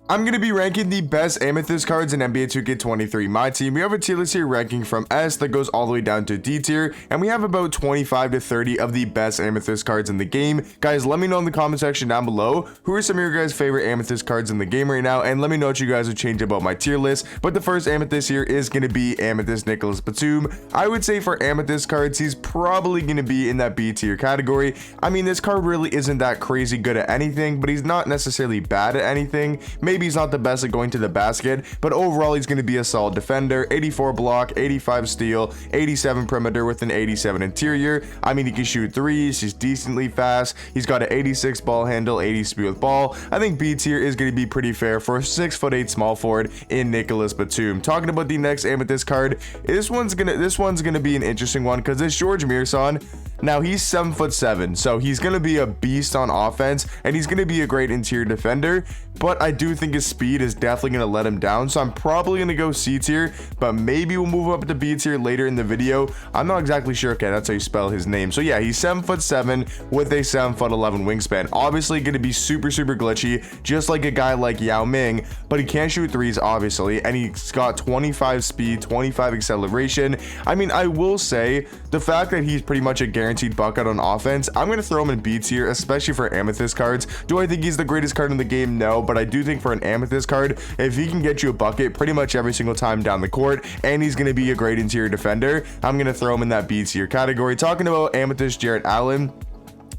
I'm going to be ranking the best Amethyst cards in NBA 2K23. My team, we have a tier list here ranking from S that goes all the way down to D tier, and we have about 25 to 30 of the best Amethyst cards in the game. Guys, let me know in the comment section down below who are some of your guys' favorite Amethyst cards in the game right now, and let me know what you guys would change about my tier list. But the first Amethyst here is going to be Amethyst Nicholas Batum. I would say for Amethyst cards, he's probably going to be in that B tier category. I mean, this card really isn't that crazy good at anything, but he's not necessarily bad at anything. Maybe he's not the best at going to the basket, but overall he's going to be a solid defender. 84 block, 85 steal, 87 perimeter with an 87 interior. I mean, he can shoot threes, he's decently fast, he's got an 86 ball handle, 80 speed with ball. I think B tier is going to be pretty fair for a 6'8" small forward in Nicholas Batum. Talking about the next Amethyst card, this one's gonna be an interesting one because it's George Muresan. Now he's 7'7", so he's gonna be a beast on offense and he's gonna be a great interior defender, but I do think his speed is definitely gonna let him down, so I'm probably gonna go C tier, but maybe we'll move up to B tier later in the video. I'm not exactly sure. Okay, that's how you spell his name. So yeah, he's 7'7" with a 7'11" wingspan. Obviously gonna be super glitchy, just like a guy like Yao Ming, but he can't shoot threes obviously, and he's got 25 speed, 25 acceleration. I mean, I will say the fact that he's pretty much a guaranteed bucket on offense, I'm going to throw him in B tier, especially for Amethyst cards. Do I think he's the greatest card in the game? No, but I do think for an Amethyst card, if he can get you a bucket pretty much every single time down the court, and he's going to be a great interior defender, I'm going to throw him in that B tier category. Talking about Amethyst Jarrett Allen,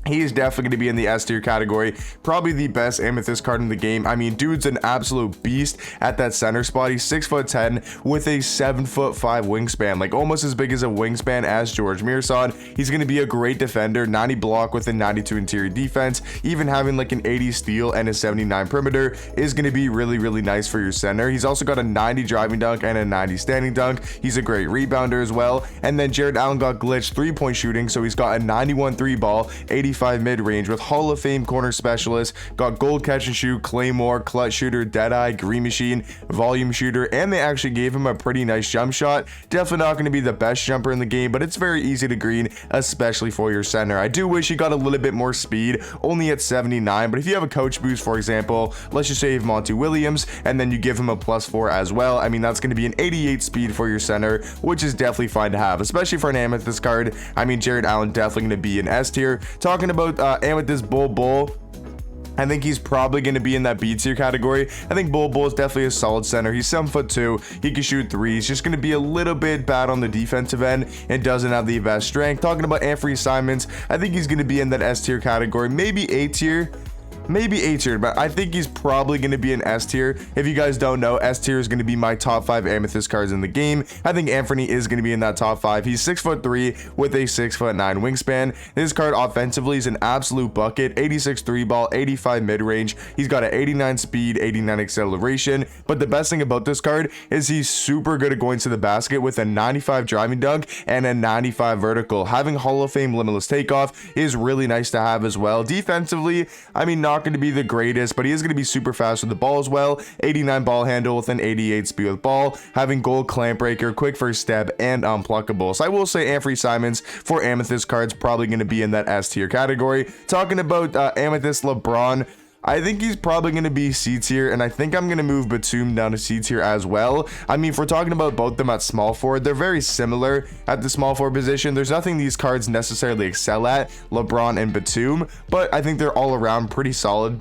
he is definitely going to be in the S tier category. Probably the best Amethyst card in the game. I mean, dude's an absolute beast at that center spot. He's 6'10" with a 7'5" wingspan, like almost as big as a wingspan as George Muresan. He's going to be a great defender, 90 block with a 92 interior defense. Even having like an 80 steal and a 79 perimeter is going to be really nice for your center. He's also got a 90 driving dunk and a 90 standing dunk. He's a great rebounder as well. And then Jarrett Allen got glitched 3-point shooting, so he's got a 91 3 ball, 85 mid-range with Hall of Fame corner specialist, got gold catch and shoot, claymore, clutch shooter, deadeye, green machine, volume shooter, and they actually gave him a pretty nice jump shot. Definitely not going to be the best jumper in the game, but it's very easy to green, especially for your center. I do wish he got a little bit more speed, only at 79, but if you have a coach boost, for example, let's just say you have Monty Williams, and then you give him a +4 as well, I mean, that's going to be an 88 speed for your center, which is definitely fine to have, especially for an Amethyst card. I mean, Jarrett Allen definitely going to be an S tier. Talking about Amethyst Bull, I think he's probably going to be in that B tier category. I think Bull is definitely a solid center. He's 7'2", he can shoot threes, just going to be a little bit bad on the defensive end and doesn't have the best strength. Talking about Anthony Simons, I think he's going to be in that S tier category, maybe A tier. Maybe A tier, but I think he's probably going to be an S tier. If you guys don't know, S tier is going to be my top 5 Amethyst cards in the game. I think Anthony is going to be in that top 5. He's 6'3" with a 6'9" wingspan. This card offensively is an absolute bucket. 86 3 ball, 85 mid-range. He's got an 89 speed, 89 acceleration. But the best thing about this card is he's super good at going to the basket with a 95 driving dunk and a 95 vertical. Having Hall of Fame limitless takeoff is really nice to have as well. Defensively, I mean, not going to be the greatest, but he is going to be super fast with the ball as well. 89 ball handle with an 88 speed with ball, having gold clamp breaker, quick first step, and unpluckable. So I will say Anthony Simons for Amethyst cards probably going to be in that S tier category. Talking about Amethyst LeBron, I think he's probably going to be C tier, and I think I'm going to move Batum down to C tier as well. I mean, if we're talking about both them at small forward, they're very similar at the small forward position. There's nothing these cards necessarily excel at, LeBron and Batum, but I think they're all around pretty solid.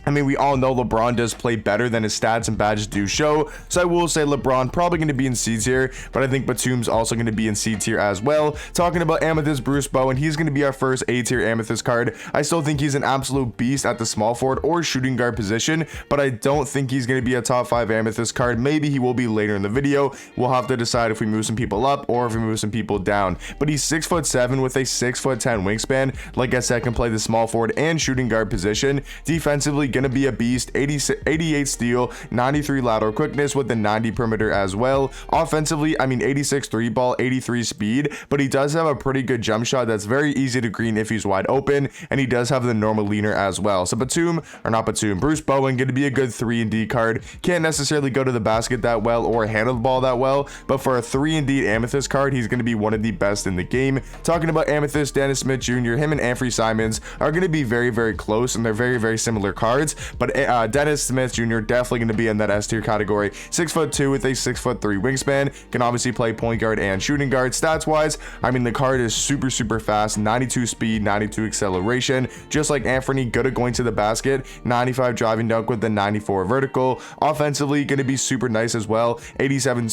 I mean, we all know LeBron does play better than his stats and badges do show, so I will say LeBron probably going to be in C tier, but I think Batum's also going to be in C tier as well. Talking about Amethyst Bruce Bowen, he's going to be our first A tier Amethyst card. I still think he's an absolute beast at the small forward or shooting guard position, but I don't think he's going to be a top 5 Amethyst card. Maybe he will be later in the video. We'll have to decide if we move some people up or if we move some people down, but he's 6'7" with a 6'10" wingspan. Like I said, can play the small forward and shooting guard position. Defensively, gonna be a beast. 88 steal, 93 lateral quickness with the 90 perimeter as well. Offensively, I mean, 86 3 ball, 83 speed, but he does have a pretty good jump shot that's very easy to green if he's wide open, and he does have the normal leaner as well. So Bruce Bowen gonna be a good 3 and D card. Can't necessarily go to the basket that well or handle the ball that well, but for a 3 and D Amethyst card, he's gonna be one of the best in the game. Talking about Amethyst, Dennis Smith Jr., him and Anthony Simons are gonna be very close, and they're very similar cards. cards. But Dennis Smith Jr. definitely going to be in that S tier category. 6'2" with a 6'3" wingspan, can obviously play point guard and shooting guard. Stats wise, I mean, the card is super fast, 92 speed, 92 acceleration, just like Anthony, good at going to the basket, 95 driving dunk with the 94 vertical. Offensively, going to be super nice as well, 87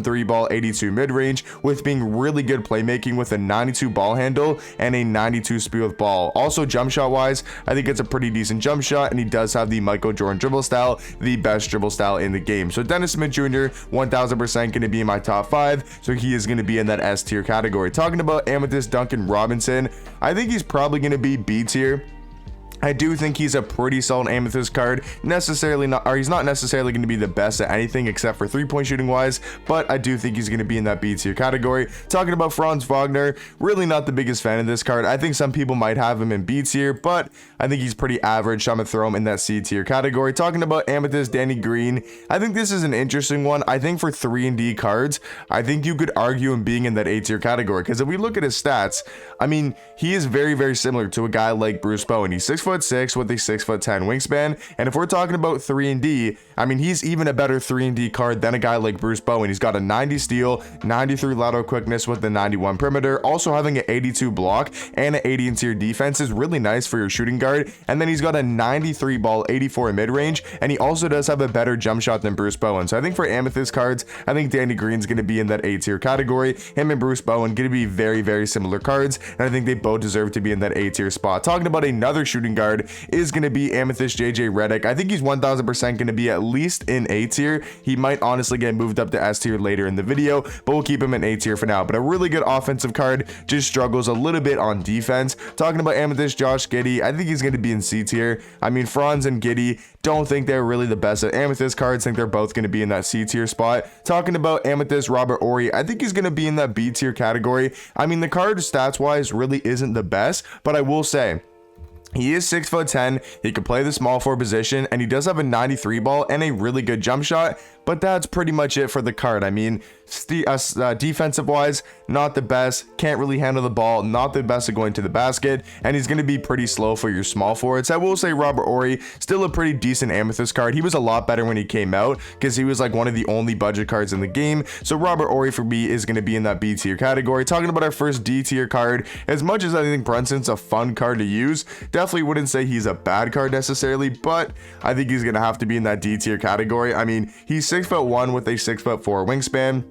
three ball, 82 mid-range, with being really good playmaking with a 92 ball handle and a 92 speed with ball. Also, jump shot wise, I think it's a pretty decent jump shot, and he does have the Michael Jordan dribble style, the best dribble style in the game. So Dennis Smith Jr. 1000% going to be in my top 5, so he is going to be in that S tier category. Talking about Amethyst Duncan Robinson, I think he's probably going to be B tier. I do think he's a pretty solid Amethyst card. He's not necessarily going to be the best at anything except for 3-point shooting wise, but I do think he's going to be in that B tier category. Talking about Franz Wagner, really not the biggest fan of this card. I think some people might have him in B tier, but I think he's pretty average, so I'm going to throw him in that C tier category. Talking about Amethyst Danny Green, I think this is an interesting one. I think for 3 and D cards, I think you could argue him being in that A tier category, because if we look at his stats, I mean, he is very similar to a guy like Bruce Bowen. He's 6'6" with a 6'10" wingspan, and if we're talking about 3 and D, I mean, he's even a better 3 and D card than a guy like Bruce Bowen. He's got a 90 steal, 93 lateral quickness with the 91 perimeter, also having an 82 block and an 80 interior defense is really nice for your shooting guard. And then he's got a 93 ball, 84 mid range, and he also does have a better jump shot than Bruce Bowen. So I think for Amethyst cards, I think Danny Green's going to be in that A tier category. Him and Bruce Bowen going to be very similar cards, and I think they both deserve to be in that A tier spot. Talking about another shooting guard is going to be Amethyst JJ Redick. I think he's 1000% going to be at least in A tier. He might honestly get moved up to S tier later in the video, but we'll keep him in A tier for now. But a really good offensive card, just struggles a little bit on defense. Talking about Amethyst Josh Giddey, I think he's going to be in C tier. I mean, Franz and Giddey, don't think they're really the best at Amethyst cards. Think they're both going to be in that C tier spot. Talking about Amethyst Robert Horry, I think he's going to be in that B tier category. I mean, the card stats wise really isn't the best, but I will say, he is 6'10", he can play the small forward position, and he does have a 93 ball and a really good jump shot, but that's pretty much it for the card. I mean, defensive wise, not the best, can't really handle the ball, not the best at going to the basket, and he's going to be pretty slow for your small forwards. I will say Robert Horry, still a pretty decent Amethyst card. He was a lot better when he came out because he was like one of the only budget cards in the game. So Robert Horry for me is going to be in that B tier category. Talking about our first D tier card, as much as I think Brunson's a fun card to use, definitely wouldn't say he's a bad card necessarily, but I think he's going to have to be in that D tier category. I mean, he's 6'1" with a 6'4" wingspan.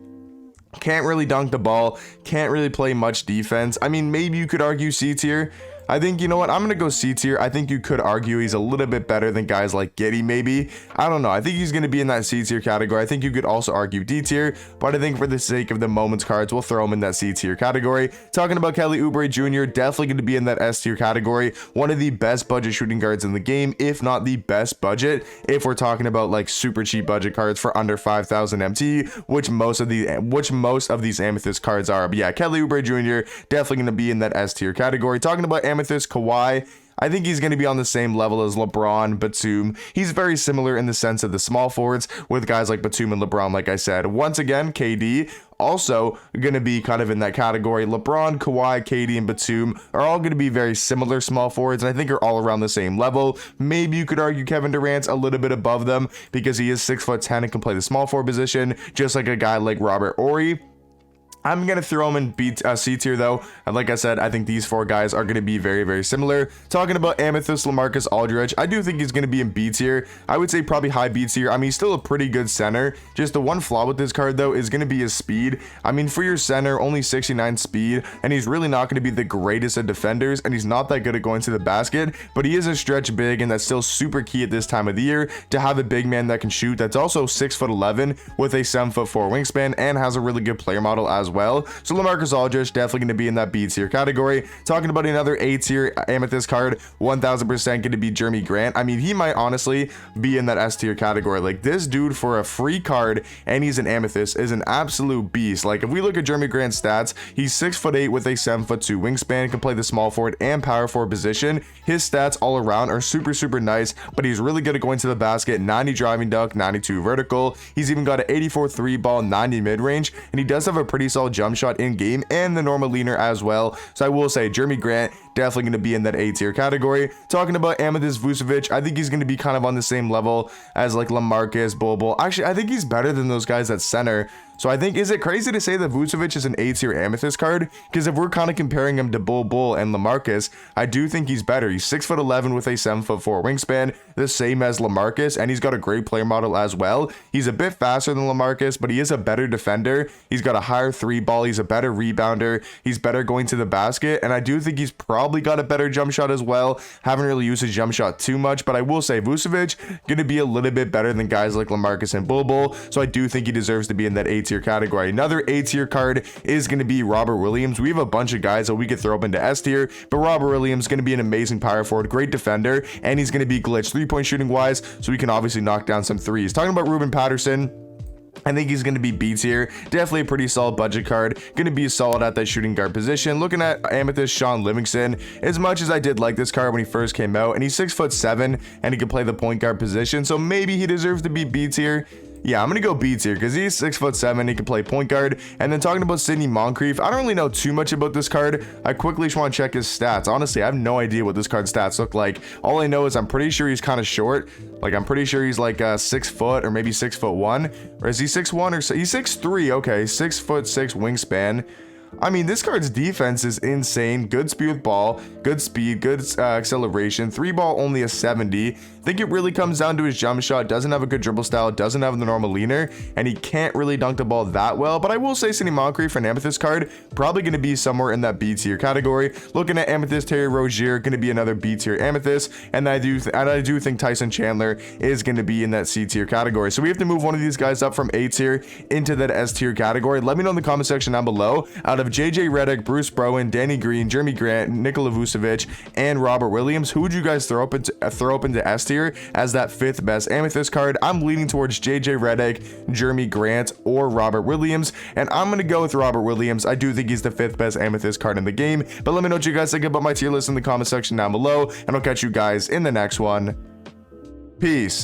Can't really dunk the ball, can't really play much defense. I mean, maybe you could argue C tier. I think, you know what, I'm going to go C tier. I think you could argue he's a little bit better than guys like Giddey, maybe. I don't know. I think he's going to be in that C tier category. I think you could also argue D tier, but I think for the sake of the moments cards, we'll throw him in that C tier category. Talking about Kelly Oubre Jr., definitely going to be in that S tier category. One of the best budget shooting guards in the game, if not the best budget, if we're talking about like super cheap budget cards for under 5,000 MT, which most of these Amethyst cards are. But yeah, Kelly Oubre Jr. definitely going to be in that S tier category. Talking about Amethyst Kawhi, I think he's going to be on the same level as LeBron, Batum. He's very similar in the sense of the small forwards with guys like Batum and LeBron, like I said. Once again, KD also going to be kind of in that category. LeBron, Kawhi, KD, and Batum are all going to be very similar small forwards, and I think are all around the same level. Maybe you could argue Kevin Durant's a little bit above them because he is 6'10" and can play the small forward position, just like a guy like Robert Horry. I'm going to throw him in C tier though, and like I said, I think these 4 guys are going to be very similar. Talking about Amethyst LaMarcus Aldridge, I do think he's going to be in B tier. I would say probably high B tier. I mean, he's still a pretty good center. Just the one flaw with this card though is going to be his speed. I mean, for your center, only 69 speed, and he's really not going to be the greatest of defenders, and he's not that good at going to the basket, but he is a stretch big, and that's still super key at this time of the year to have a big man that can shoot, that's also 6'11" with a 7'4" wingspan and has a really good player model as well. So LaMarcus Aldridge definitely going to be in that B tier category. Talking about another A tier Amethyst card, 1000% going to be Jeremy Grant. I mean, he might honestly be in that S tier category. Like, this dude for a free card and he's an Amethyst is an absolute beast. Like, if we look at Jeremy Grant's stats, he's 6'8" with a 7'2" wingspan, can play the small forward and power forward position. His stats all around are super nice, but he's really good at going to the basket. 90 driving dunk, 92 vertical. He's even got an 84 3 ball, 90 mid range, and he does have a pretty solid jump shot in game and the normal leaner as well. So I will say Jeremy Grant definitely going to be in that A tier category. Talking about Amethyst Vucevic, I think he's going to be kind of on the same level as like LaMarcus, Bobo. Actually, I think he's better than those guys at center. So I think, is it crazy to say that Vucevic is an A tier Amethyst card? Because if we're kind of comparing him to Bull and LaMarcus, I do think he's better. He's 6'11" with a 7'4" wingspan, the same as LaMarcus, and he's got a great player model as well. He's a bit faster than LaMarcus, but he is a better defender. He's got a higher 3-ball. He's a better rebounder. He's better going to the basket, and I do think he's probably got a better jump shot as well. Haven't really used his jump shot too much, but I will say Vucevic going to be a little bit better than guys like LaMarcus and Bull, so I do think he deserves to be in that A tier category. Another A tier card is going to be Robert Williams. We have a bunch of guys that we could throw up into S tier, but Robert Williams is going to be an amazing power forward, great defender, and he's going to be glitched 3-point shooting wise, so he can obviously knock down some threes. Talking about Ruben Patterson, I think he's going to be B tier. Definitely a pretty solid budget card. Going to be solid at that shooting guard position. Looking at Amethyst Sean Livingston, as much as I did like this card when he first came out, and he's 6'7", and he can play the point guard position, so maybe he deserves to be B tier. Yeah, I'm going to go B tier because he's 6'7", he can play point guard. And then talking about Sidney Moncrief, I don't really know too much about this card. I quickly just want to check his stats. Honestly, I have no idea what this card's stats look like. All I know is I'm pretty sure he's kind of short. Like, I'm pretty sure he's like 6 foot or maybe 6'1". Or is he 6'1" or so? He's 6'3". Okay, 6'6" wingspan. I mean, this card's defense is insane. Good speed with ball, good speed, good acceleration. 3-ball only a 70. I think it really comes down to his jump shot. Doesn't have a good dribble style, doesn't have the normal leaner, and he can't really dunk the ball that well. But I will say Sidney Moncrief for an Amethyst card, probably going to be somewhere in that B tier category. Looking at Amethyst, Terry Rozier, going to be another B tier Amethyst, and I do think Tyson Chandler is going to be in that C tier category. So we have to move one of these guys up from A tier into that S tier category. Let me know in the comment section down below. Out of JJ Redick, Bruce Bowen, Danny Green, Jeremy Grant, Nikola Vucevic, and Robert Williams, who would you guys throw up into S tier as that 5th best Amethyst card? I'm leaning towards JJ Redick, Jeremy Grant, or Robert Williams, and I'm going to go with Robert Williams. I do think he's the 5th best Amethyst card in the game, but let me know what you guys think about my tier list in the comment section down below, and I'll catch you guys in the next one. Peace.